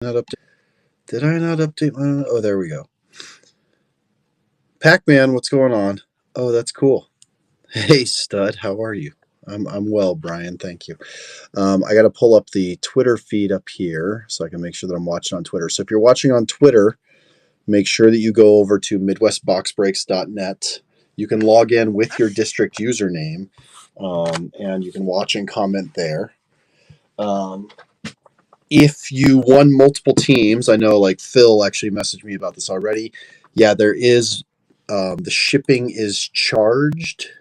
Not update. Did I not update my? Oh, there we go. Pac-Man, what's going on? Oh, that's cool. Hey, stud, how are you? I'm well, Brian. Thank you. I got to pull up the Twitter feed up here so I can make sure that I'm watching on Twitter. So if you're watching on Twitter, make sure that you go over to MidwestBoxBreaks.net. You can log in with your district username, and you can watch and comment there. If you won multiple teams, I know like Phil actually messaged me about this already. Yeah, there is the shipping is charged.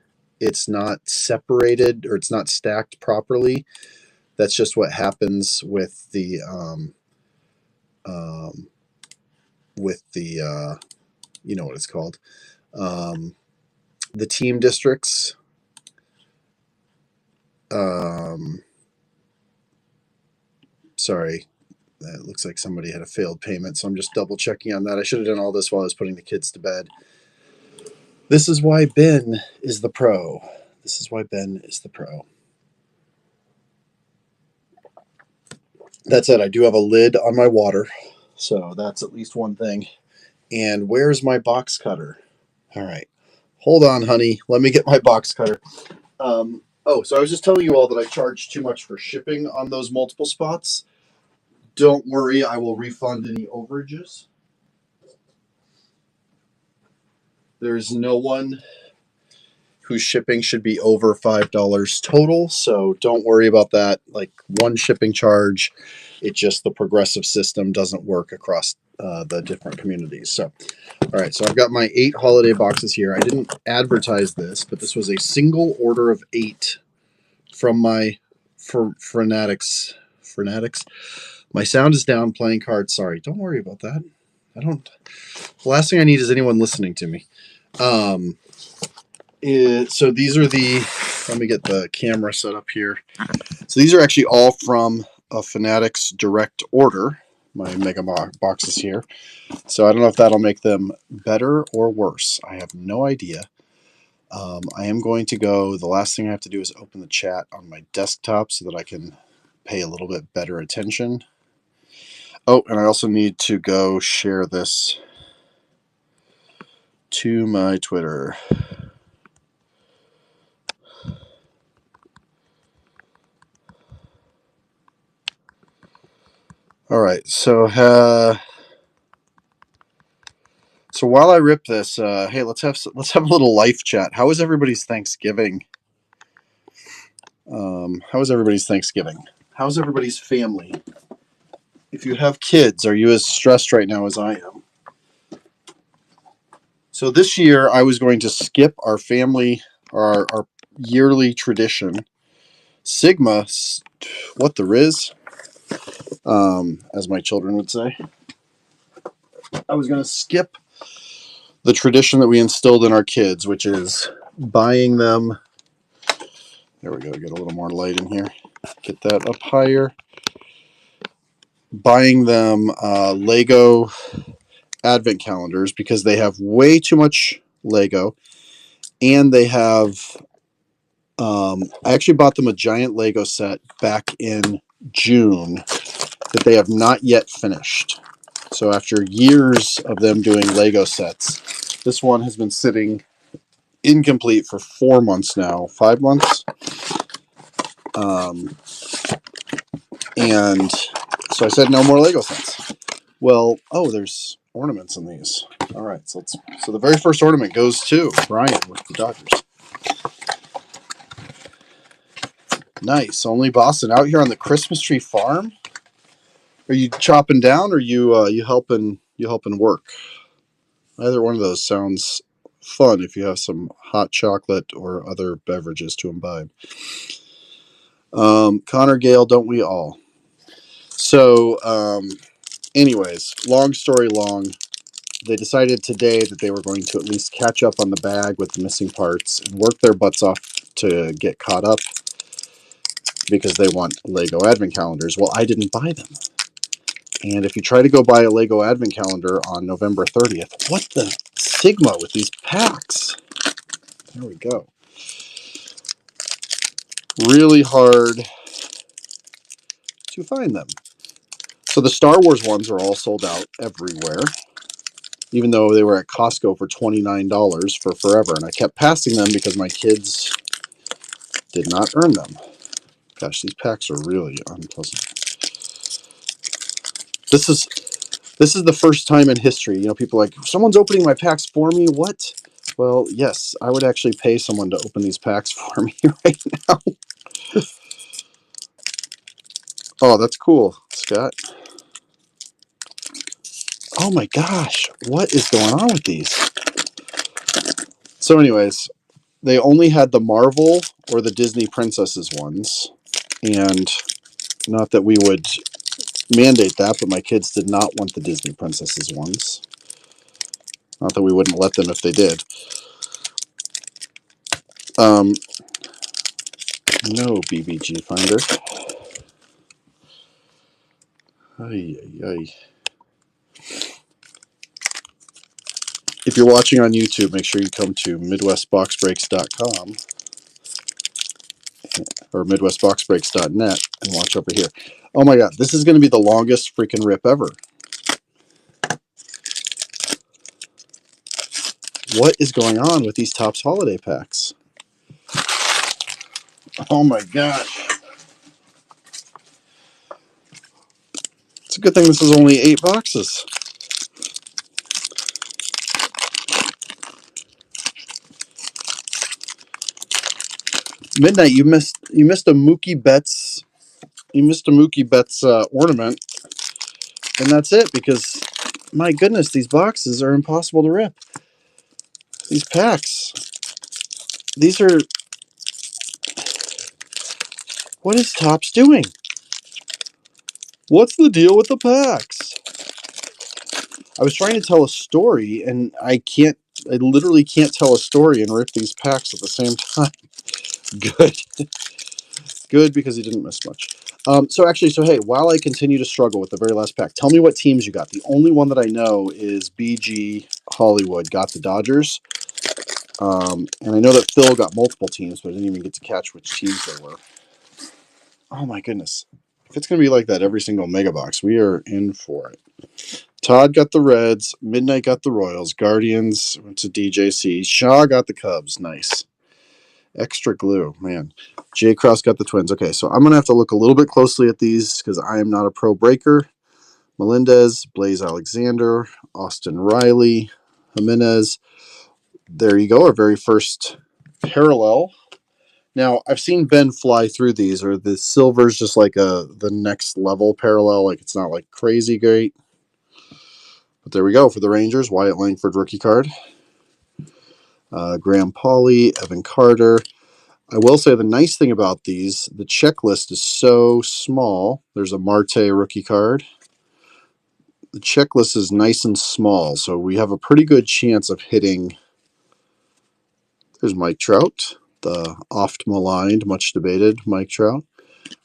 It's not separated or it's not stacked properly. That's just what happens um, with the you know what it's called, um, the team districts. Um, sorry, that looks like somebody had a failed payment, so I'm just double checking on that. I should have done all this while I was putting the kids to bed. This is why Ben is the pro. This is why Ben is the pro. That said, I do have a lid on my water, so that's at least one thing. And where's my box cutter? All right. Hold on, honey. Let me get my box cutter. So I was just telling you all that I charged too much for shipping on those multiple spots. Don't worry, I will refund any overages. There's no one whose shipping should be over $5 total, so don't worry about that. Like one shipping charge, it just the progressive system doesn't work across the different communities. So, all right, so I've got my 8 holiday boxes here. I didn't advertise this, but this was a single order of 8 from my Fanatics. My sound is down playing cards. Sorry, don't worry about that. I don't. The last thing I need is anyone listening to me. So these are the. Let me get the camera set up here. So these are actually all from a Fanatics direct order. My mega boxes here. So I don't know if that'll make them better or worse. I have no idea. I am going to go. The last thing I have to do is open the chat on my desktop so that I can pay a little bit better attention. Oh, and I also need to go share this to my Twitter. All right, so while I rip this, hey, let's have a little life chat. How was everybody's Thanksgiving? How was everybody's Thanksgiving? How's everybody's family? If you have kids, are you as stressed right now as I am? So this year, I was going to skip our family, our yearly tradition, Sigma, what the Riz, as my children would say. I was going to skip the tradition that we instilled in our kids, which is buying them. There we go. Get a little more light in here. Get that up higher. Buying them Lego advent calendars because they have way too much Lego, and they have. I actually bought them a giant Lego set back in June that they have not yet finished. So after years of them doing Lego sets, this one has been sitting incomplete for 4 months now, 5 months. And so I said, no more Lego sets. Well, there's ornaments in these. All right, so the very first ornament goes to Brian with the Dodgers. Nice. Only Boston out here on the Christmas tree farm. Are you chopping down, or you helping work? Either one of those sounds fun if you have some hot chocolate or other beverages to imbibe. Connor Gale, don't we all? So, anyways, long story long, they decided today that they were going to at least catch up on the bag with the missing parts and work their butts off to get caught up because they want Lego advent calendars. Well, I didn't buy them. And if you try to go buy a Lego advent calendar on November 30th, what the Sigma with these packs? There we go. Really hard to find them. So the Star Wars ones are all sold out everywhere, even though they were at Costco for $29 for forever. And I kept passing them because my kids did not earn them. Gosh, these packs are really unpleasant. This is the first time in history, people are like, someone's opening my packs for me. What? Well, yes, I would actually pay someone to open these packs for me right now. Oh, that's cool, Scott. Oh my gosh, what is going on with these? So anyways, they only had the Marvel or the Disney Princesses ones. And not that we would mandate that, but my kids did not want the Disney Princesses ones. Not that we wouldn't let them if they did. No BBG Finder. Ay, ay, ay. If you're watching on YouTube, make sure you come to MidwestBoxBreaks.com or MidwestBoxBreaks.net and watch over here. Oh my God, this is going to be the longest freaking rip ever. What is going on with these Topps holiday packs? Oh my gosh. It's a good thing this is only 8 boxes. Midnight, you missed a Mookie Betts. You missed a Mookie Betts ornament, and that's it. Because my goodness, these boxes are impossible to rip. These packs. These are. What is Topps doing? What's the deal with the packs? I was trying to tell a story, and I literally can't tell a story and rip these packs at the same time. Good. Good, because he didn't miss much. So hey, while I continue to struggle with the very last pack, tell me what teams you got. The only one that I know is BG Hollywood got the Dodgers. And I know that Phil got multiple teams, but I didn't even get to catch which teams they were. Oh my goodness. If it's going to be like that every single mega box, we are in for it. Todd got the Reds. Midnight got the Royals. Guardians went to DJC. Shaw got the Cubs. Nice. Extra glue, man. Jay Cross got the Twins. Okay, so I'm going to have to look a little bit closely at these because I am not a pro breaker. Melendez, Blaze Alexander, Austin Riley, Jimenez. There you go, our very first parallel. Now, I've seen Ben fly through these, or the silver's just like the next level parallel. Like, it's not like crazy great. But there we go for the Rangers. Wyatt Langford rookie card. Graham Pauley, Evan Carter. I will say the nice thing about these, the checklist is so small. There's a Marte rookie card. The checklist is nice and small, so we have a pretty good chance of hitting. There's Mike Trout, the oft maligned, much debated Mike Trout.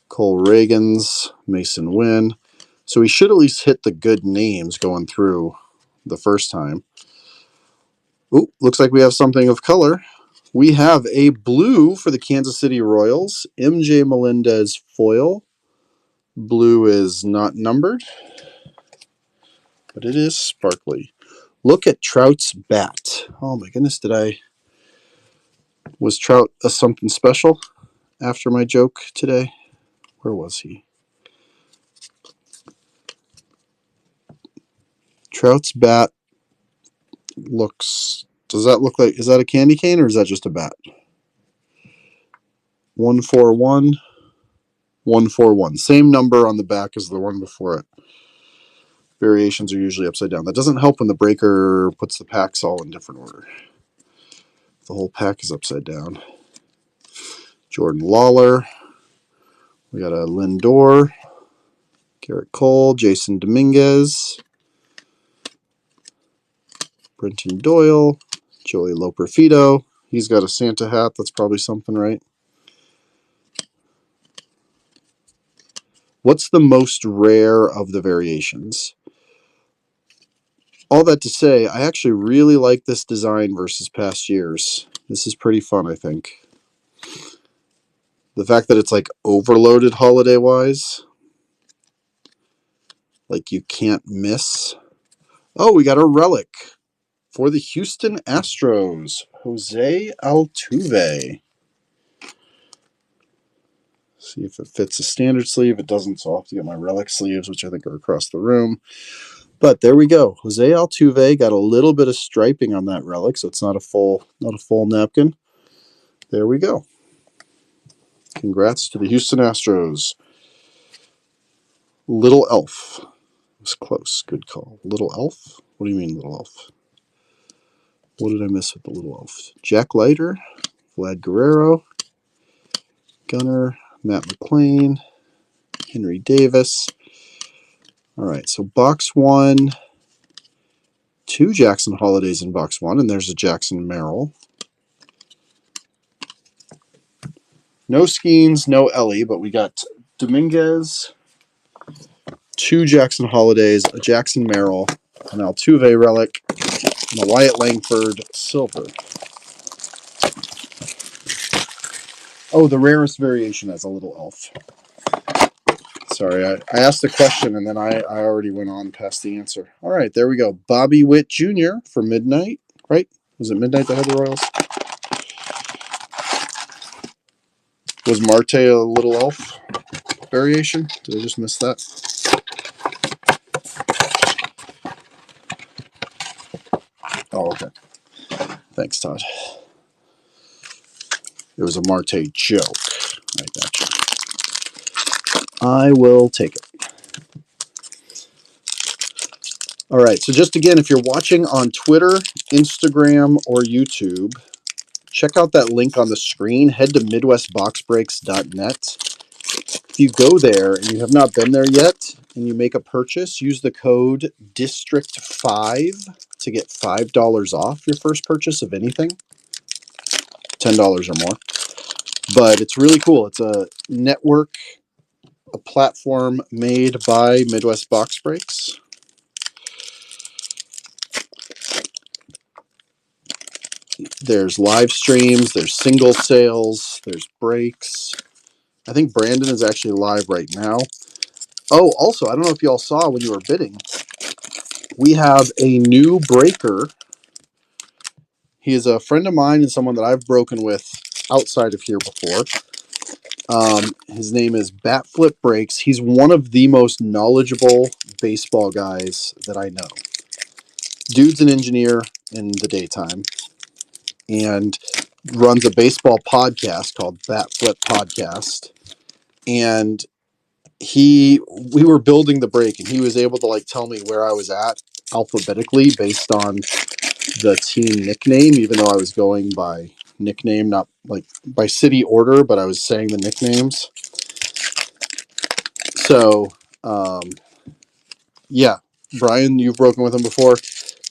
Cole Reagans, Mason Wynn. So we should at least hit the good names going through the first time. Ooh, looks like we have something of color. We have a blue for the Kansas City Royals. MJ Melendez foil. Blue is not numbered, but it is sparkly. Look at Trout's bat. Oh my goodness, was Trout a something special after my joke today? Where was he? Trout's bat does that look like, is that a candy cane or is that just a bat? 141, 141. Same number on the back as the one before it. Variations are usually upside down. That doesn't help when the breaker puts the packs all in different order. The whole pack is upside down. Jordan Lawler. We got a Lindor. Garrett Cole. Jason Dominguez. Brenton Doyle. Joey Loperfido. He's got a Santa hat. That's probably something, right? What's the most rare of the variations? All that to say, I actually really like this design versus past years. This is pretty fun, I think. The fact that it's like overloaded holiday-wise. like you can't miss. Oh, we got a relic for the Houston Astros, Jose Altuve. See if it fits a standard sleeve. It doesn't, so I'll have to get my relic sleeves, which I think are across the room. But there we go. Jose Altuve got a little bit of striping on that relic, so it's not a full napkin. There we go. Congrats to the Houston Astros. Little Elf. It was close. Good call. Little Elf? What do you mean, Little Elf? What did I miss with the Little Elf? Jack Leiter, Vlad Guerrero, Gunnar, Matt McLean, Henry Davis. All right, so box one, 2 Jackson Holidays in box one, and there's a Jackson Merrill. No Skeens, no Ellie, but we got Dominguez, 2 Jackson Holidays, a Jackson Merrill, an Altuve relic, and a Wyatt Langford silver. Oh, the rarest variation as a Little Elf. Sorry, I asked a question and then I already went on past the answer. All right, there we go. Bobby Witt Jr. for Midnight, right? Was it Midnight that had the Royals? Was Marte a Little Elf variation? Did I just miss that? Oh, okay. Thanks, Todd. It was a Marte joke. I gotcha. I will take it. All right, so just again, if you're watching on Twitter, Instagram, or YouTube, check out that link on the screen. Head to midwestboxbreaks.net. If you go there and you have not been there yet and you make a purchase, use the code DISTRICT5 to get $5 off your first purchase of anything, $10 or more. But it's really cool. It's a network, a platform made by Midwest Box Breaks. There's live streams, there's single sales, there's breaks. I think Brandon is actually live right now. Oh, also, I don't know if you all saw when you were bidding, we have a new breaker. He is a friend of mine and someone that I've broken with outside of here before. His name is Batflip Breaks. He's one of the most knowledgeable baseball guys that I know. Dude's an engineer in the daytime and runs a baseball podcast called Batflip Podcast. And we were building the break and he was able to like tell me where I was at alphabetically based on the team nickname, even though I was going by nickname, not like by city order, but I was saying the nicknames. So, yeah, Brian, you've broken with him before.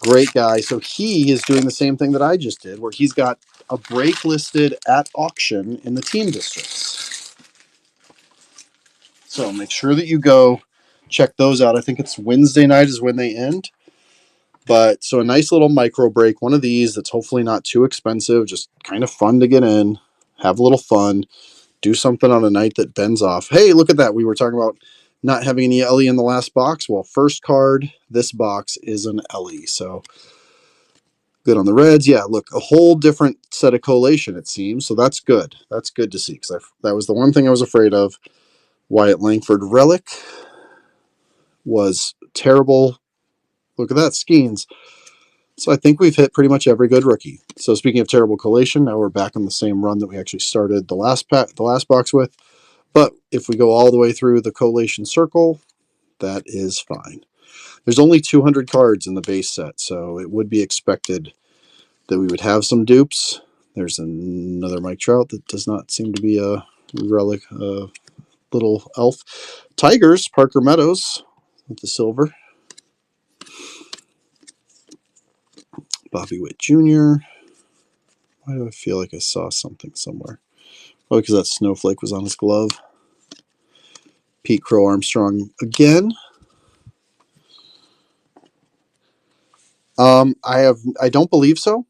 Great guy. So he is doing the same thing that I just did, where he's got a break listed at auction in the team districts. So make sure that you go check those out. I think it's Wednesday night is when they end. But so a nice little micro break, one of these that's hopefully not too expensive, just kind of fun to get in, have a little fun, do something on a night that bends off. Hey, look at that. We were talking about not having any Ellie in the last box. Well, first card, this box is an Ellie. So good on the Reds. Yeah, look, a whole different set of collation, it seems. So that's good. That's good to see because that was the one thing I was afraid of. Wyatt Langford Relic was terrible. Look at that, Skeens. So I think we've hit pretty much every good rookie. So speaking of terrible collation, now we're back on the same run that we actually started the last box with. But if we go all the way through the collation circle, that is fine. There's only 200 cards in the base set, so it would be expected that we would have some dupes. There's another Mike Trout that does not seem to be a relic, little elf. Tigers, Parker Meadows with the silver. Bobby Witt Jr. Why do I feel like I saw something somewhere? Oh, because that snowflake was on his glove. Pete Crow Armstrong again. I don't believe so.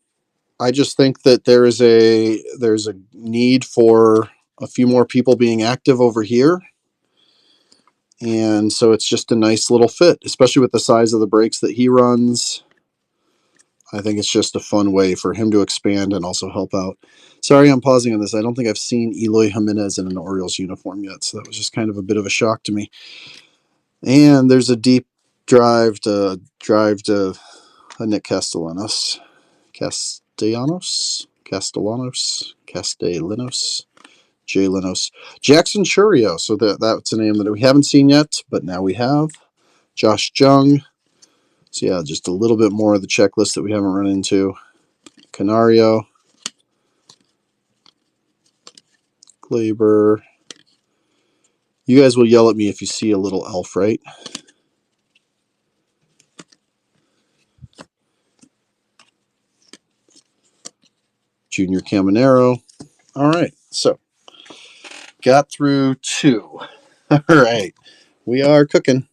I just think that there's a need for a few more people being active over here. And so it's just a nice little fit, especially with the size of the breaks that he runs. I think it's just a fun way for him to expand and also help out. Sorry, I'm pausing on this. I don't think I've seen Eloy Jimenez in an Orioles uniform yet, so that was just kind of a bit of a shock to me. And there's a deep drive to Nick Castellanos. Jay Linos. Jackson Churio. So that's a name that we haven't seen yet, but now we have. Josh Jung. So yeah, just a little bit more of the checklist that we haven't run into. Canario. Glaber. You guys will yell at me if you see a little elf, right? Junior Caminero. All right, so got through 2. All right, we are cooking.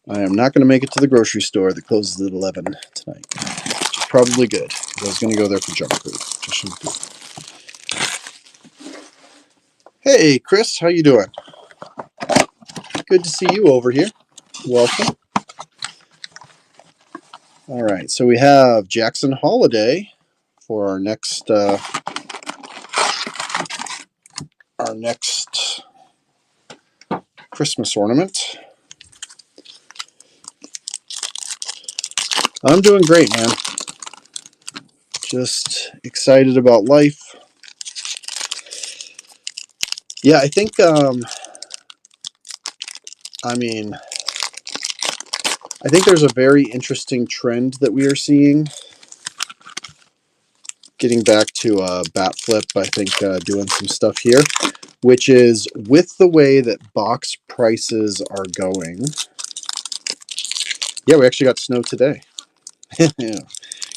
I am not going to make it to the grocery store that closes at 11 tonight. Which is probably good. I was going to go there for junk food. Hey, Chris, how you doing? Good to see you over here. Welcome. All right, so we have Jackson Holiday for our next Christmas ornament. I'm doing great, man. Just excited about life. Yeah, I think I think there's a very interesting trend that we are seeing. Getting back to bat flip, I think doing some stuff here, which is with the way that box prices are going. Yeah, we actually got snow today. Yeah,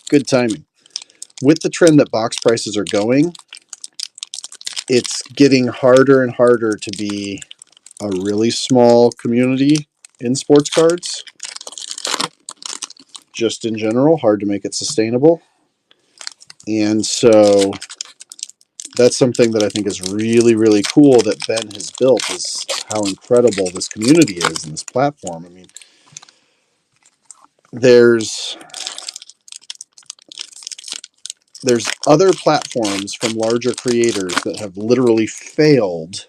good timing. With the trend that box prices are going, it's getting harder and harder to be a really small community in sports cards. Just in general, hard to make it sustainable. And so that's something that I think is really, really cool that Ben has built, is how incredible this community is and this platform. I mean, there's other platforms from larger creators that have literally failed,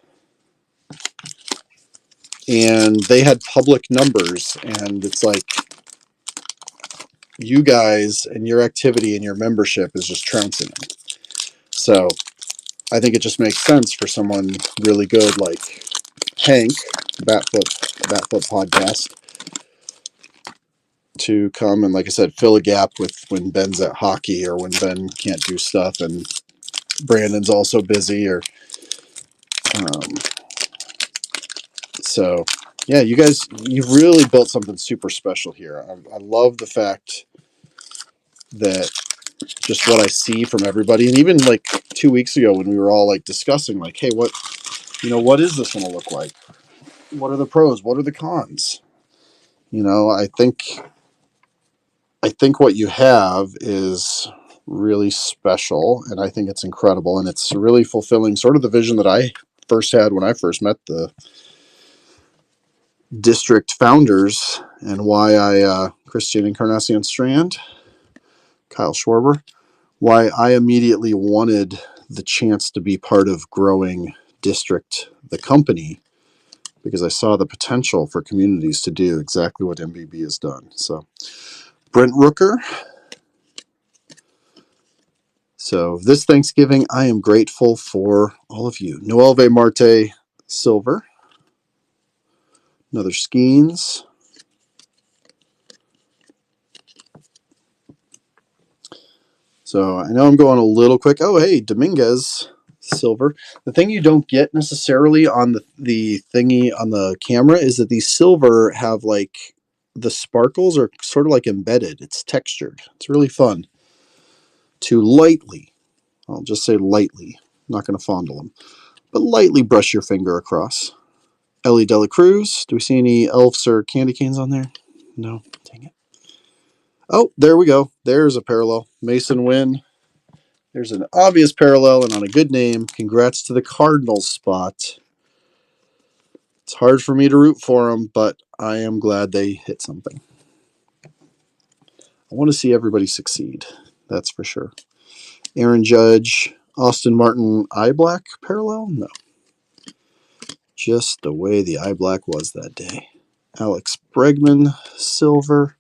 and they had public numbers, and it's like you guys and your activity and your membership is just trouncing them. So I think it just makes sense for someone really good like Hank, Batfoot Podcast, to come and, like I said, fill a gap with when Ben's at hockey or when Ben can't do stuff and Brandon's also busy. Or so yeah, you guys, you've really built something super special here. I love the fact that just what I see from everybody, and even like 2 weeks ago when we were all like discussing like, hey, what is this going to look like? What are the pros? What are the cons? I think what you have is really special, and I think it's incredible, and it's really fulfilling sort of the vision that I first had when I first met the district founders, and why Christian Encarnacion Strand, Kyle Schwarber, why I immediately wanted the chance to be part of growing district, the company, because I saw the potential for communities to do exactly what MBB has done. So Brent Rooker. So this Thanksgiving, I am grateful for all of you. Noel V. Marte Silver. Another Skeens. So I know I'm going a little quick. Oh, hey, Dominguez Silver. The thing you don't get necessarily on the thingy on the camera is that these silver have like the sparkles are sort of like embedded. It's textured. It's really fun to lightly, I'll just say lightly, I'm not going to fondle them, but lightly brush your finger across. Ellie Dela Cruz. Do we see any elves or candy canes on there? No. Dang it. Oh, there we go. There's a parallel. Mason Wynn. There's an obvious parallel and on a good name. Congrats to the Cardinals spot. It's hard for me to root for them, but I am glad they hit something. I want to see everybody succeed. That's for sure. Aaron Judge, Austin Martin, eye black parallel? No. Just the way the eye black was that day. Alex Bregman, silver.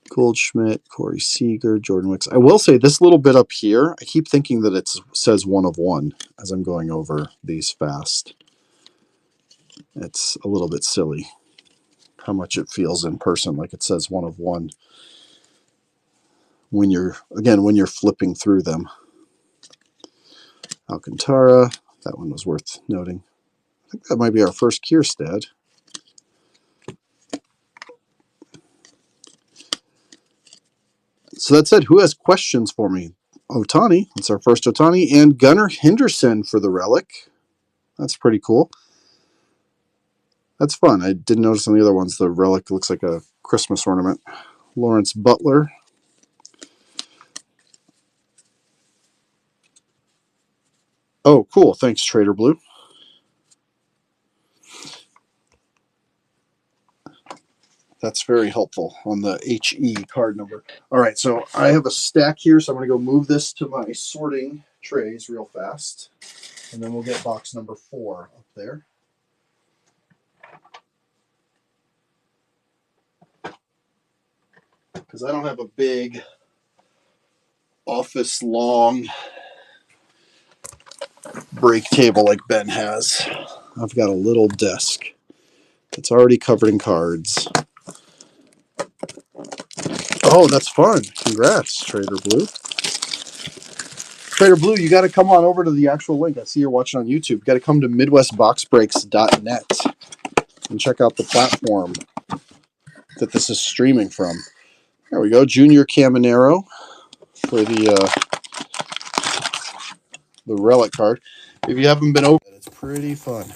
Goldschmidt, Corey Seager, Jordan Wicks. I will say this little bit up here, I keep thinking that it says 1 of 1 as I'm going over these fast. It's a little bit silly how much it feels in person like it says 1 of 1 when you're flipping through them. Alcantara, that one was worth noting. I think that might be our first Kierstead. So that said, who has questions for me? Otani, it's our first Otani, and Gunnar Henderson for the relic. That's pretty cool. That's fun. I didn't notice on the other ones the relic looks like a Christmas ornament. Lawrence Butler. Oh, cool. Thanks, Trader Blue. That's very helpful on the HE card number. All right, so I have a stack here, so I'm going to go move this to my sorting trays real fast, and then we'll get box number 4 up there. Because I don't have a big office long break table like Ben has. I've got a little desk that's already covered in cards. Oh, that's fun. Congrats, Trader Blue. Trader Blue, you got to come on over to the actual link. I see you're watching on YouTube. You got to come to MidwestBoxBreaks.net and check out the platform that this is streaming from. There we go. Junior Caminero for the relic card. If you haven't been over, it's pretty fun.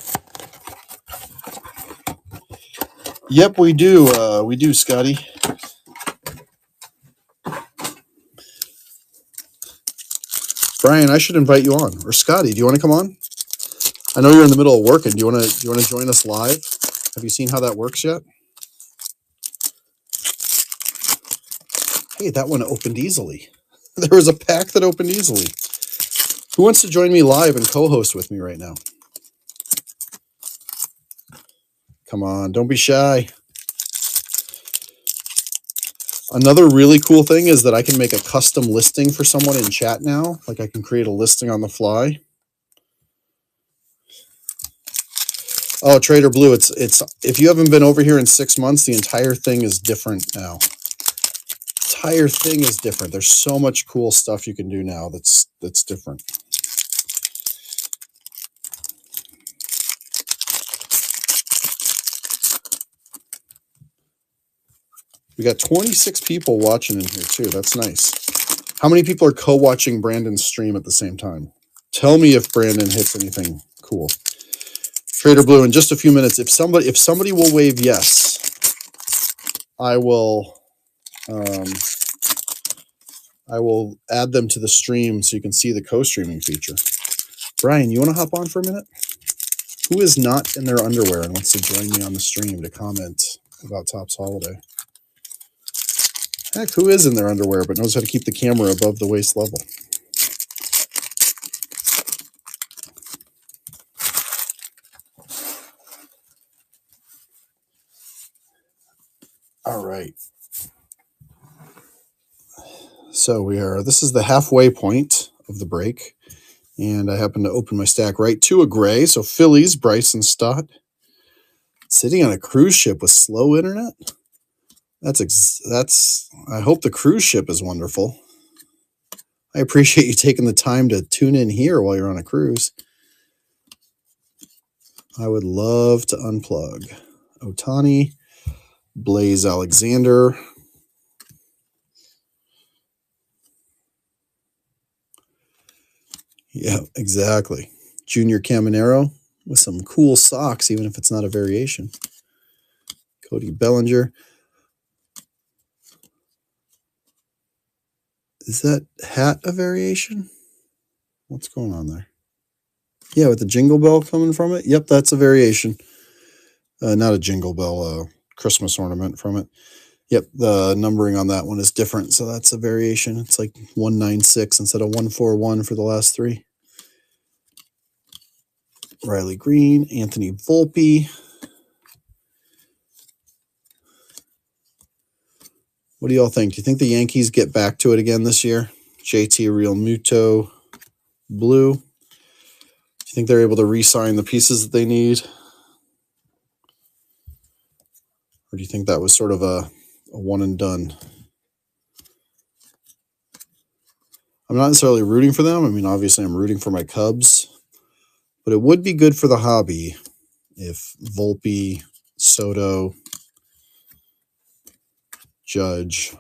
Yep, we do. We do, Scotty. Brian, I should invite you on. Or Scotty, do you want to come on? I know you're in the middle of working. Do you want to join us live? Have you seen how that works yet? Hey, that one opened easily. There was a pack that opened easily. Who wants to join me live and co-host with me right now? Come on, don't be shy. Another really cool thing is that I can make a custom listing for someone in chat now. Like I can create a listing on the fly. Oh, Trader Blue, it's if you haven't been over here in 6 months, the entire thing is different now. Entire thing is different. There's so much cool stuff you can do now that's different. We got 26 people watching in here too. That's nice. How many people are co-watching Brandon's stream at the same time? Tell me if Brandon hits anything cool. Trader Blue, in just a few minutes, if somebody will wave yes, I will add them to the stream so you can see the co-streaming feature. Brian, you want to hop on for a minute? Who is not in their underwear and wants to join me on the stream to comment about Topps Holiday? Heck, who is in their underwear but knows how to keep the camera above the waist level? All right. So this is the halfway point of the break. And I happen to open my stack right to a gray. So Phillies, Bryson Stott. Sitting on a cruise ship with slow internet? I hope the cruise ship is wonderful. I appreciate you taking the time to tune in here while you're on a cruise. I would love to unplug. Otani, Blaze Alexander. Yeah, exactly. Junior Caminero with some cool socks, even if it's not a variation. Cody Bellinger. Is that hat a variation? What's going on there? Yeah, with the jingle bell coming from it. Yep, that's a variation. Not a jingle bell, Christmas ornament from it. Yep, the numbering on that one is different, so that's a variation. It's like 196 instead of 141 for the last three. Riley Green, Anthony Volpe. What do y'all think? Do you think the Yankees get back to it again this year? JT Realmuto, blue. Do you think they're able to re-sign the pieces that they need? Or do you think that was sort of a one and done? I'm not necessarily rooting for them. I mean, obviously I'm rooting for my Cubs. But it would be good for the hobby if Volpe, Soto, Judge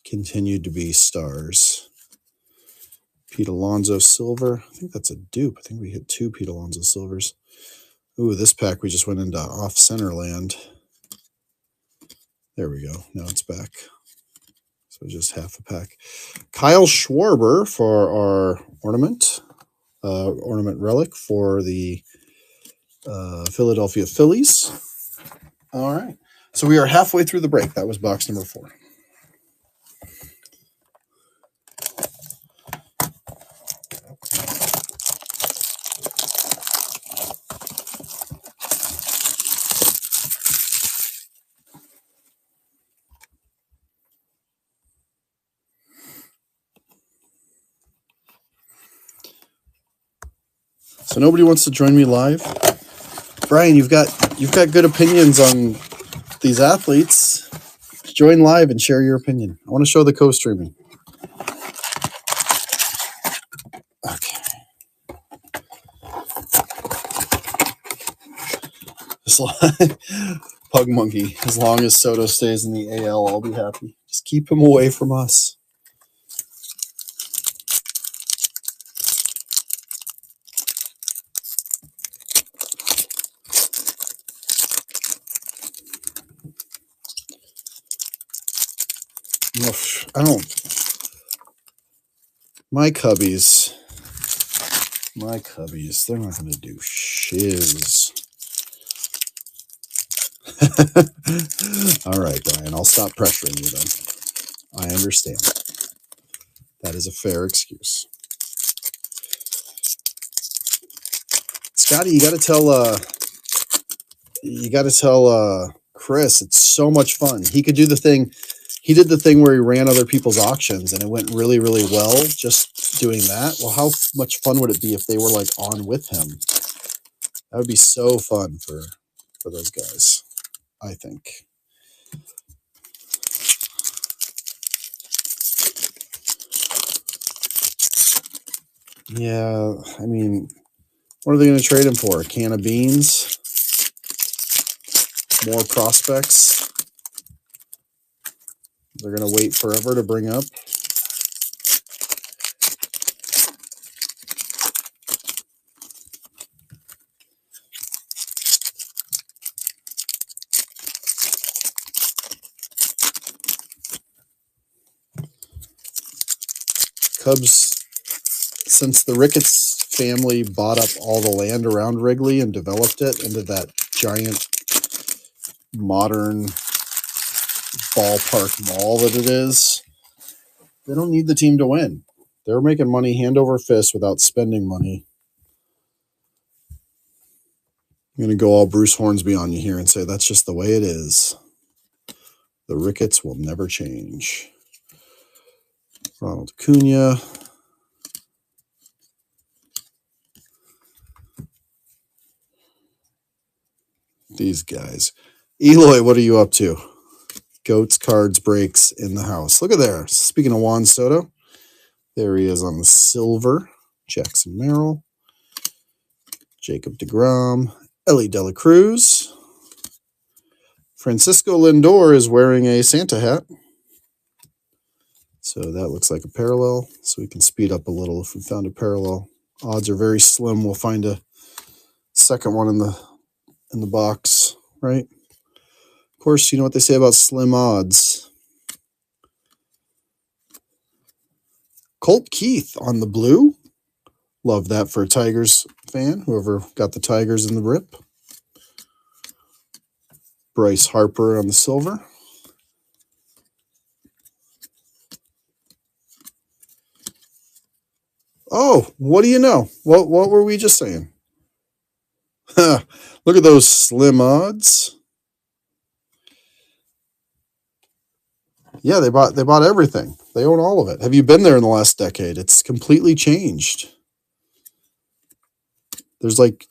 continued to be stars. Pete Alonso Silver. I think that's a dupe. I think we hit 2 Pete Alonso Silvers. Ooh, this pack we just went into off-center land. There we go. Now it's back. So just half a pack. Kyle Schwarber for our ornament relic for the Philadelphia Phillies. All right. So we are halfway through the break. That was box number 4. So nobody wants to join me live. Brian, you've got good opinions on these athletes. Join live and share your opinion. I want to show the co-streaming. Okay. Pug Monkey. As long as Soto stays in the AL, I'll be happy. Just keep him away from us. I don't. My Cubbies, they're not going to do shiz. All right, Brian, I'll stop pressuring you then. I understand. That is a fair excuse. Scotty, you got to tell Chris, it's so much fun. He could do the thing. He did the thing where he ran other people's auctions and it went really, really well just doing that. Well, how much fun would it be if they were like on with him? That would be so fun for those guys, I think. Yeah, I mean, what are they going to trade him for? A can of beans? More prospects? They're going to wait forever to bring up? Cubs, since the Ricketts family bought up all the land around Wrigley and developed it into that giant modern ballpark mall that it is, they don't need the team to win. They're making money hand over fist without spending money. I'm going to go all Bruce Hornsby on you here and say that's just the way it is. The Ricketts will never change. Ronald Acuna. These guys. Eloy, what are you up to? Goats, cards, breaks in the house. Look at there. Speaking of Juan Soto, there he is on the silver. Jackson Merrill. Jacob deGrom. Ellie De La Cruz. Francisco Lindor is wearing a Santa hat. So that looks like a parallel. So we can speed up a little if we found a parallel. Odds are very slim. We'll find a second one in the box, right? Of course, you know what they say about slim odds. Colt Keith on the blue. Love that for a Tigers fan, whoever got the Tigers in the rip. Bryce Harper on the silver. Oh, what do you know? What were we just saying? Look at those slim odds. Yeah, they bought everything. They own all of it. Have you been there in the last decade? It's completely changed. There's like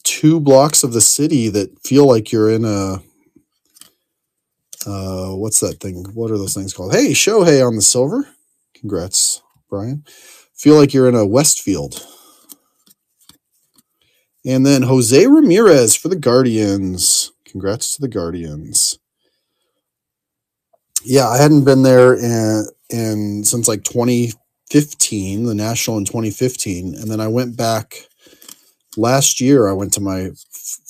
2 blocks of the city that feel like you're in a what's that thing? What are those things called? Hey, Shohei on the silver. Congrats, Brian. Feel like you're in a Westfield. And then Jose Ramirez for the Guardians. Congrats to the Guardians. Yeah, I hadn't been there in since like 2015, the National in 2015, and then I went back last year. I went to my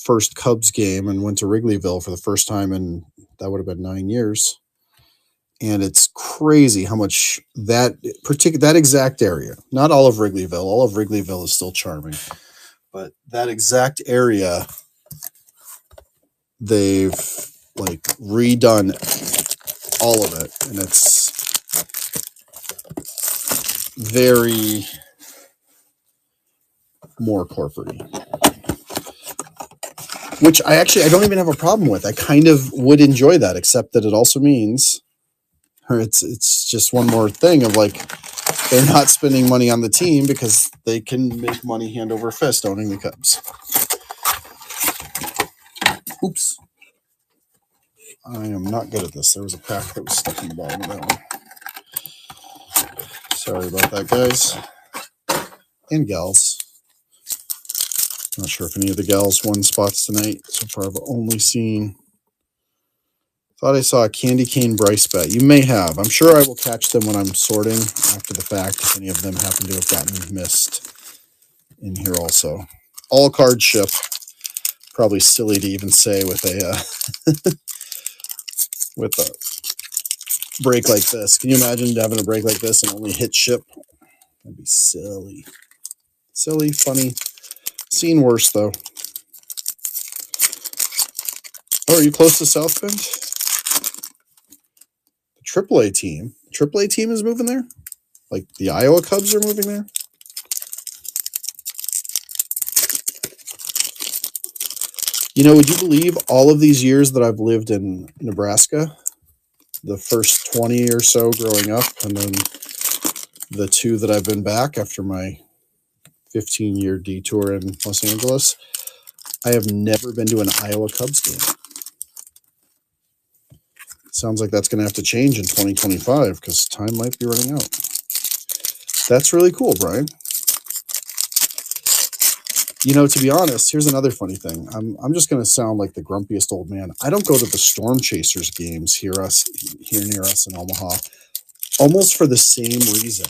first Cubs game and went to Wrigleyville for the first time in, that would have been 9 years. And it's crazy how much that exact area, not all of Wrigleyville is still charming, but that exact area, they've like redone all of it, and it's very more corporate, which I don't even have a problem with. I kind of would enjoy that, except that it also means, or it's just one more thing of like, they're not spending money on the team because they can make money hand over fist owning the Cubs. Oops. I am not good at this. There was a pack that was stuck in the bottom of that one. Sorry about that, guys. And gals. Not sure if any of the gals won spots tonight. So far, I've only seen... Thought I saw a Candy Cane Bryce bet. You may have. I'm sure I will catch them when I'm sorting after the fact, if any of them happen to have gotten missed in here also. All card ship. Probably silly to even say with a with a break like this. Can you imagine having a break like this and only hit ship? That'd be silly. Silly, funny. Seen worse, though. Oh, are you close to South Bend? The AAA team. AAA team is moving there? Like the Iowa Cubs are moving there? You know, would you believe all of these years that I've lived in Nebraska, the first 20 or so growing up, and then the 2 that I've been back after my 15-year detour in Los Angeles, I have never been to an Iowa Cubs game. Sounds like that's going to have to change in 2025 because time might be running out. That's really cool, Brian. You know, to be honest, here's another funny thing. I'm just going to sound like the grumpiest old man. I don't go to the Storm Chasers games here near us in Omaha, almost for the same reason.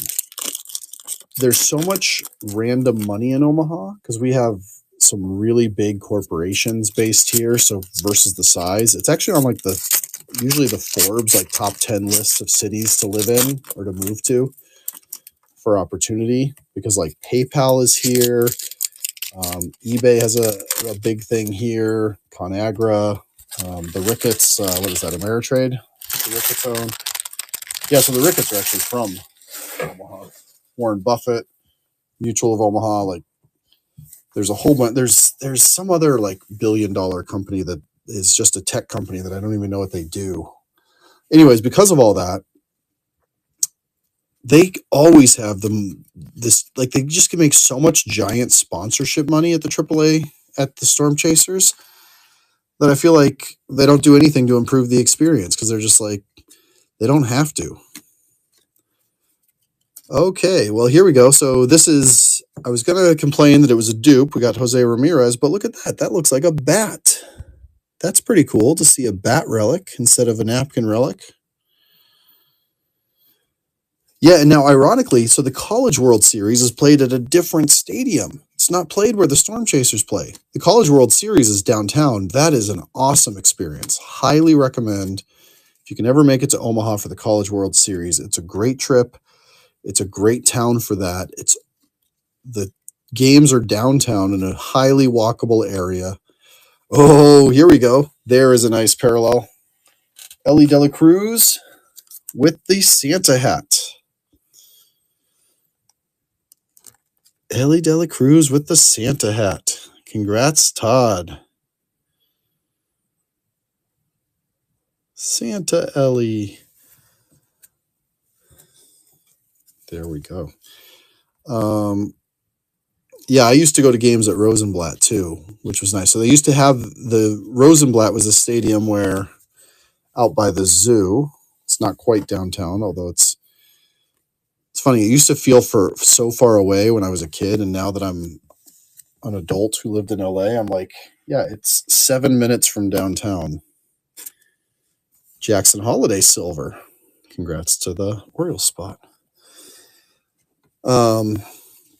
There's so much random money in Omaha because we have some really big corporations based here. So versus the size, it's actually on like usually the Forbes like top 10 lists of cities to live in or to move to for opportunity, because like PayPal is here. eBay has a big thing here. ConAgra, the Ricketts, what is that, Ameritrade? The Ricketts own. Yeah, so the Ricketts are actually from Omaha. Warren Buffett, Mutual of Omaha. Like, there's a whole bunch. There's some other like $billion company that is just a tech company that I don't even know what they do. Anyways, because of all that, they always have this, like, they just can make so much giant sponsorship money at the AAA, at the Storm Chasers, that I feel like they don't do anything to improve the experience because they're just like, they don't have to. Okay, well, here we go. So this is, I was going to complain that it was a dupe. We got Jose Ramirez, but look at that. That looks like a bat. That's pretty cool to see a bat relic instead of a napkin relic. Yeah, and now ironically, so the College World Series is played at a different stadium. It's not played where the Storm Chasers play. The College World Series is downtown. That is an awesome experience. Highly recommend. If you can ever make it to Omaha for the College World Series, it's a great trip. It's a great town for that. It's the games are downtown in a highly walkable area. Oh, here we go. There is a nice parallel. Ellie De La Cruz with the Santa hat. Ellie De La Cruz with the Santa hat. Congrats, Todd. Santa Ellie. There we go. Yeah, I used to go to games at Rosenblatt too, which was nice. So they used to have the Rosenblatt was a stadium where out by the zoo. It's not quite downtown, although it's funny. It used to feel for so far away when I was a kid, and now that I'm an adult who lived in LA, I'm like, yeah, it's 7 minutes from downtown. Jackson Holiday silver. Congrats to the Orioles spot.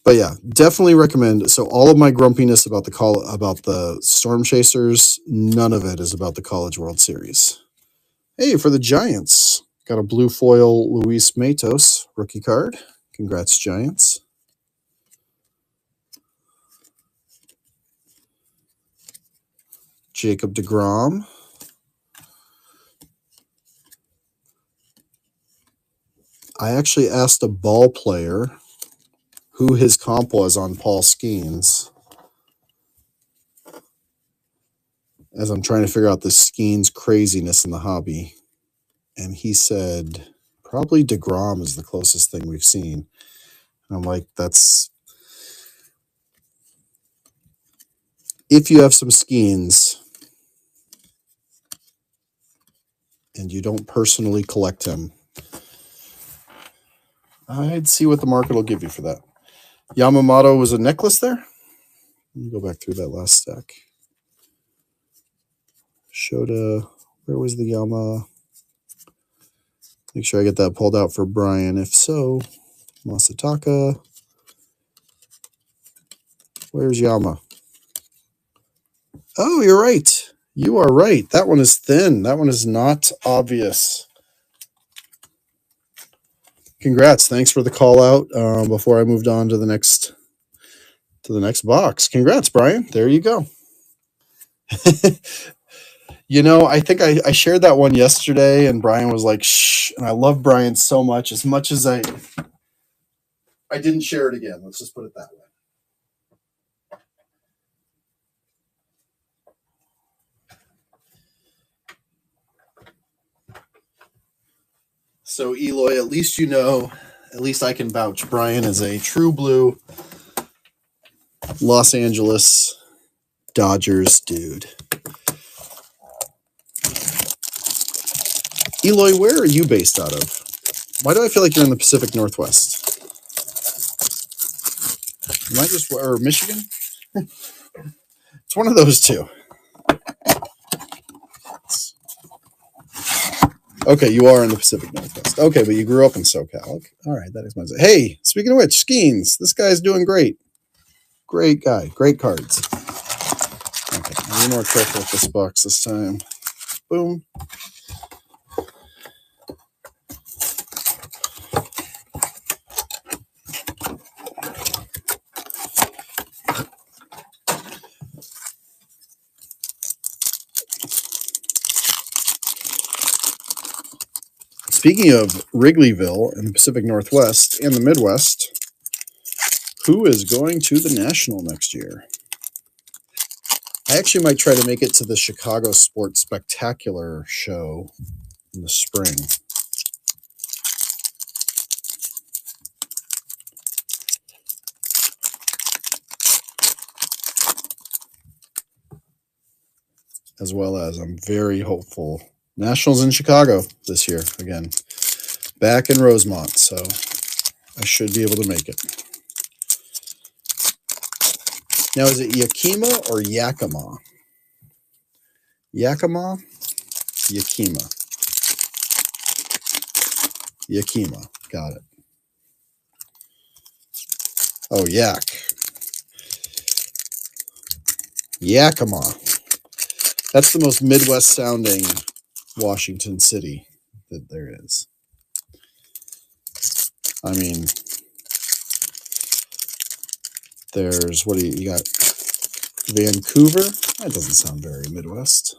But yeah, definitely recommend. So all of my grumpiness about the Storm Chasers, none of it is about the College World Series. Hey, for the Giants, got a blue foil Luis Matos rookie card. Congrats, Giants. Jacob deGrom. I actually asked a ball player who his comp was on Paul Skeens, as I'm trying to figure out the Skeens craziness in the hobby. And he said, probably deGrom is the closest thing we've seen. And I'm like, that's... If you have some Skeens and you don't personally collect him, I'd see what the market will give you for that. Yamamoto was a necklace there. Let me go back through that last stack. Shota, where was the Yama? Make sure I get that pulled out for Brian. If so, Masataka. Where's Yama? Oh, you're right. You are right. That one is thin. That one is not obvious. Congrats. Thanks for the call out before I moved on to the next box. Congrats, Brian. There you go. I think I shared that one yesterday, and Brian was like, shh. And I love Brian so much as I didn't share it again. Let's just put it that way. So, Eloy, at least at least I can vouch. Brian is a true blue Los Angeles Dodgers dude. Eloy, where are you based out of? Why do I feel like you're in the Pacific Northwest? Or Michigan? It's one of those two. Okay, you are in the Pacific Northwest. Okay, but you grew up in SoCal. Okay. All right, that explains it. Hey, speaking of which, Skeens, this guy's doing great. Great guy. Great cards. Okay, I'll be more careful with this box this time. Boom. Speaking of Wrigleyville in the Pacific Northwest and the Midwest, who is going to the National next year? I actually might try to make it to the Chicago Sports Spectacular show in the spring. As well as I'm very hopeful. Nationals in Chicago this year again. Back in Rosemont, so I should be able to make it. Now, is it Yakima or Yakima? Yakima? Yakima. Yakima. Got it. Oh, Yak. Yakima. That's the most Midwest sounding Washington city that there is. I mean, There's, what do you got? Vancouver. That doesn't sound very Midwest.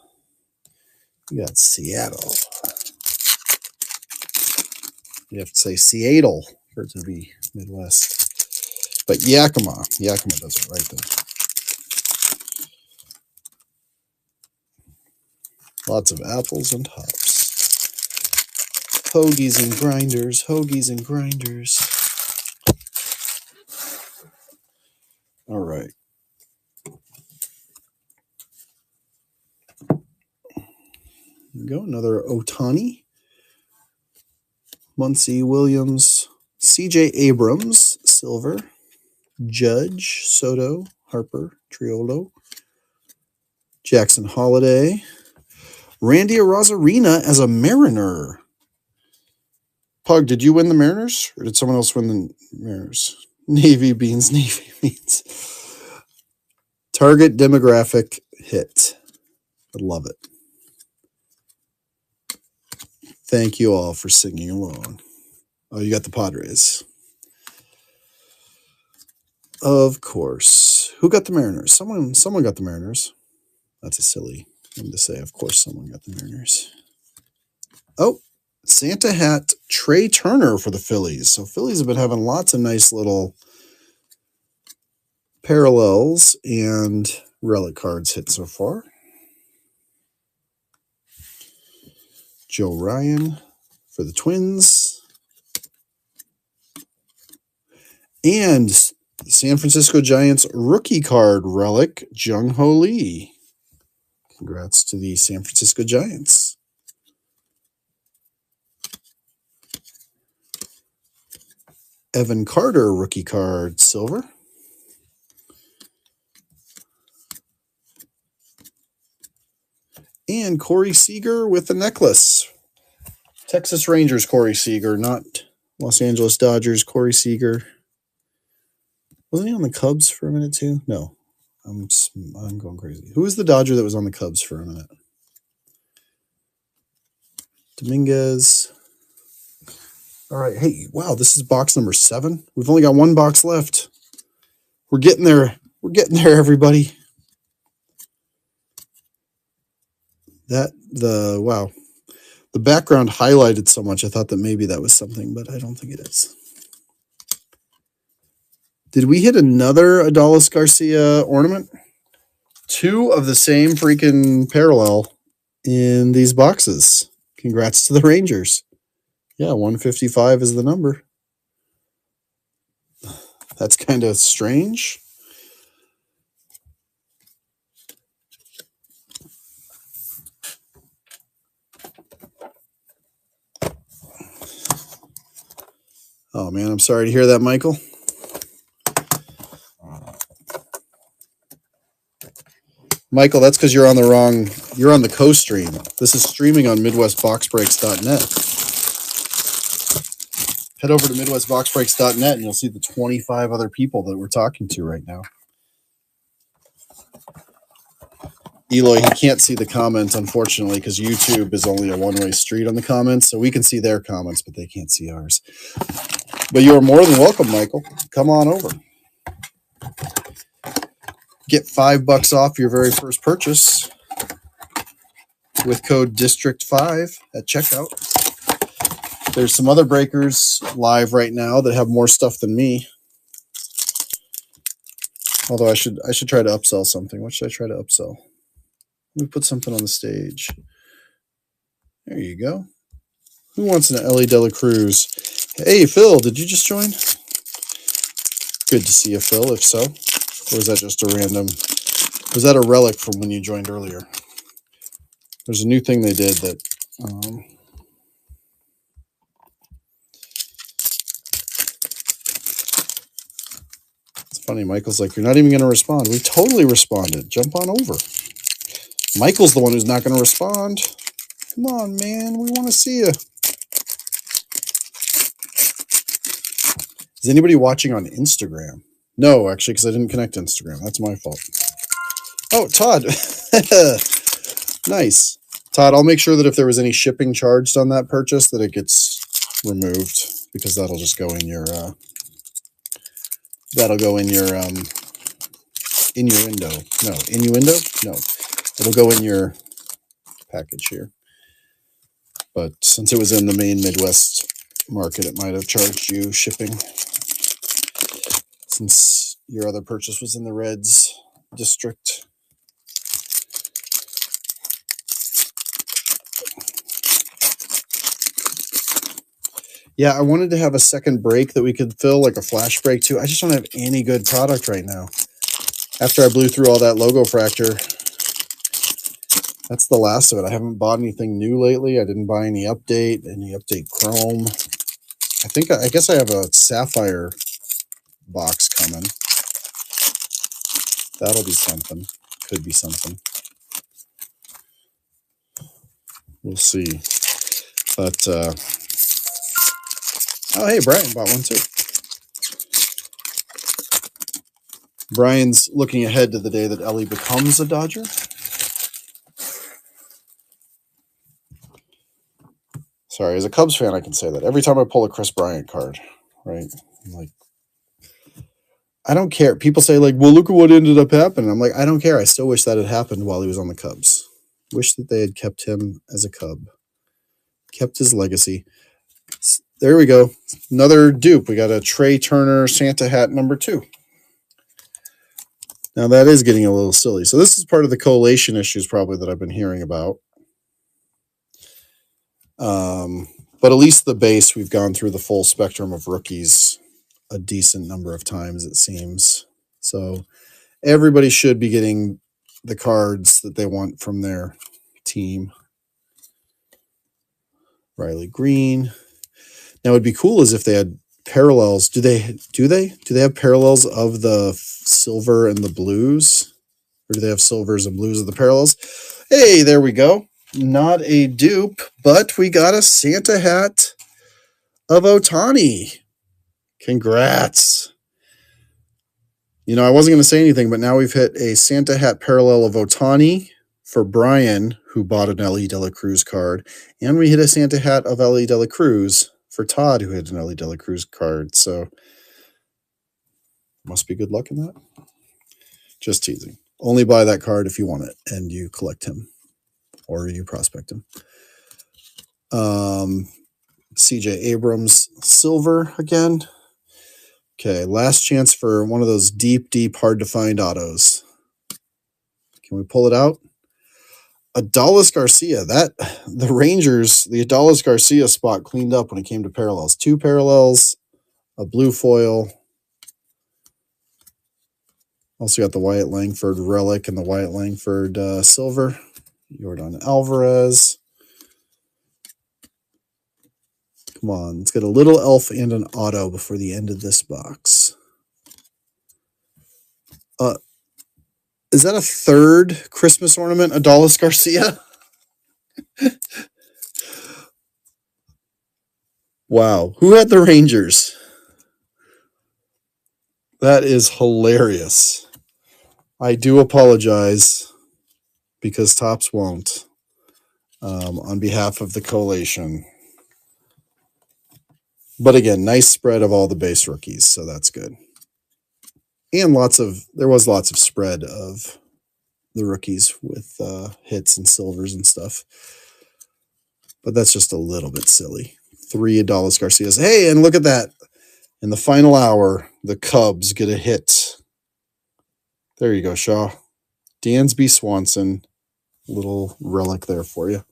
You got Seattle. You have to say Seattle for it to be Midwest. But Yakima. Yakima does it right there. Lots of apples and hops. Hoagies and grinders. Hoagies and grinders. All right. There we go. Another Otani. Muncie Williams. CJ Abrams. Silver. Judge. Soto. Harper. Triolo. Jackson Holiday. Randy Arozarena as a Mariner. Pug, did you win the Mariners? Or did someone else win the Mariners? Navy Beans, Navy Beans. Target demographic hit. I love it. Thank you all for singing along. Oh, you got the Padres. Of course. Who got the Mariners? Someone got the Mariners. That's a silly thing to say. Of course someone got the Mariners. Oh, Santa hat Trey Turner for the Phillies. So Phillies have been having lots of nice little parallels and relic cards hit so far. Joe Ryan for the Twins. And the San Francisco Giants rookie card relic, Jung Ho Lee. Congrats to the San Francisco Giants. Evan Carter rookie card, silver. And Corey Seager with the necklace. Texas Rangers Corey Seager, not Los Angeles Dodgers Corey Seager. Wasn't he on the Cubs for a minute too? No, I'm going crazy. Who was the Dodger that was on the Cubs for a minute? Dominguez. All right. Hey, wow, this is box number 7. We've only got one box left. We're getting there. We're getting there, everybody. Wow. The background highlighted so much, I thought that maybe that was something, but I don't think it is. Did we hit another Adolis Garcia ornament? 2 of the same freaking parallel in these boxes. Congrats to the Rangers. Yeah, 155 is the number. That's kind of strange. Oh, man, I'm sorry to hear that, Michael. Michael, that's because you're on the co-stream. This is streaming on MidwestBoxBreaks.net. Head over to MidwestBoxBreaks.net and you'll see the 25 other people that we're talking to right now. Eloy, he can't see the comments, unfortunately, because YouTube is only a one-way street on the comments, so we can see their comments, but they can't see ours. But you are more than welcome, Michael. Come on over. Get $5 off your very first purchase with code District5 at checkout. There's some other breakers live right now that have more stuff than me. Although I should try to upsell something. What should I try to upsell? Let me put something on the stage. There you go. Who wants an Ellie Dela Cruz? Hey, Phil, did you just join? Good to see you, Phil, if so. Or was that just a random... Was that a relic from when you joined earlier? There's a new thing they did that... It's funny, Michael's like, you're not even going to respond. We totally responded. Jump on over. Michael's the one who's not going to respond. Come on, man. We want to see you. Is anybody watching on Instagram? No, actually, because I didn't connect to Instagram. That's my fault. Oh, Todd. Nice. Todd, I'll make sure that if there was any shipping charged on that purchase, that it gets removed, because that'll just go in your... Innuendo. No, innuendo? No. It'll go in your package here. But since it was in the main Midwest market, it might have charged you shipping. Since your other purchase was in the Reds district. Yeah, I wanted to have a second break that we could fill, like a flash break too. I just don't have any good product right now. After I blew through all that logo fracture, that's the last of it. I haven't bought anything new lately. I didn't buy any update Chrome. I guess I have a Sapphire box coming. That'll be something. Could be something. We'll see. But, oh, hey, Brian bought one too. Brian's looking ahead to the day that Ellie becomes a Dodger. Sorry, as a Cubs fan, I can say that. Every time I pull a Chris Bryant card, right? I'm like, I don't care. People say, like, well, look at what ended up happening. I'm like, I don't care. I still wish that had happened while he was on the Cubs. Wish that they had kept him as a Cub. Kept his legacy. There we go. Another dupe. We got a Trey Turner Santa hat number 2. Now, that is getting a little silly. So this is part of the collation issues probably that I've been hearing about. But at least the base, we've gone through the full spectrum of rookies a decent number of times, it seems. So everybody should be getting the cards that they want from their team. Riley Green. Now, it'd be cool as if they had parallels. Do they have parallels of the silver and the blues? Or do they have silvers and blues of the parallels? Hey, there we go. Not a dupe, but we got a Santa hat of Ohtani. Congrats. You know, I wasn't going to say anything, but now we've hit a Santa hat parallel of Ohtani for Brian, who bought an Ellie De La Cruz card. And we hit a Santa hat of Ellie De La Cruz for Todd, who had an Ellie De La Cruz card. So, must be good luck in that. Just teasing. Only buy that card if you want it and you collect him or you prospect him. CJ Abrams silver again. Okay, last chance for one of those deep, hard to find autos. Can we pull it out? Adolis Garcia. The Rangers, the Adolis Garcia spot cleaned up when it came to parallels. 2 parallels, a blue foil. Also got the Wyatt Langford relic and the Wyatt Langford silver. Yordan Alvarez. Come on, let's get a little elf and an auto before the end of this box. Is that a third Christmas ornament, Adolis Garcia? Wow. Who had the Rangers? That is hilarious. I do apologize because Topps won't on behalf of the collation. But again, nice spread of all the base rookies, so that's good. And there was lots of spread of the rookies with hits and silvers and stuff. But that's just a little bit silly. 3 Adolis Garcias. Hey, and look at that. In the final hour, the Cubs get a hit. There you go, Shaw. Dansby Swanson. Little relic there for you.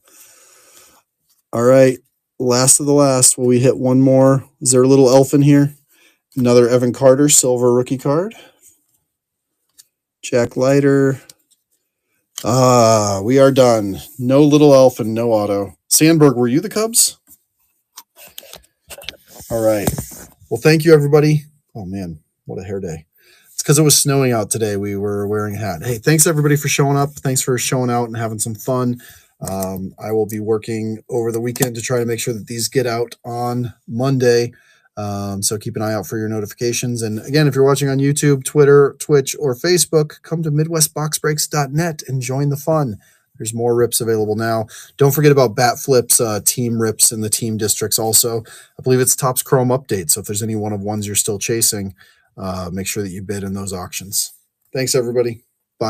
All right. Last of the last. Will we hit one more? Is there a little elf in here? Another Evan Carter silver rookie card. Jack Leiter. We are done. No little elf and no auto. Sandberg, were you the Cubs? All right. Well, thank you, everybody. Oh, man, what a hair day. It's because it was snowing out today. We were wearing a hat. Hey, thanks, everybody, for showing up. Thanks for showing out and having some fun. I will be working over the weekend to try to make sure that these get out on Monday. So keep an eye out for your notifications. And again, if you're watching on YouTube, Twitter, Twitch, or Facebook, come to MidwestBoxBreaks.net and join the fun. There's more rips available now. Don't forget about Bat Flip's team rips in the team districts also. I believe it's Topps Chrome update. So if there's any one of ones you're still chasing, make sure that you bid in those auctions. Thanks, everybody.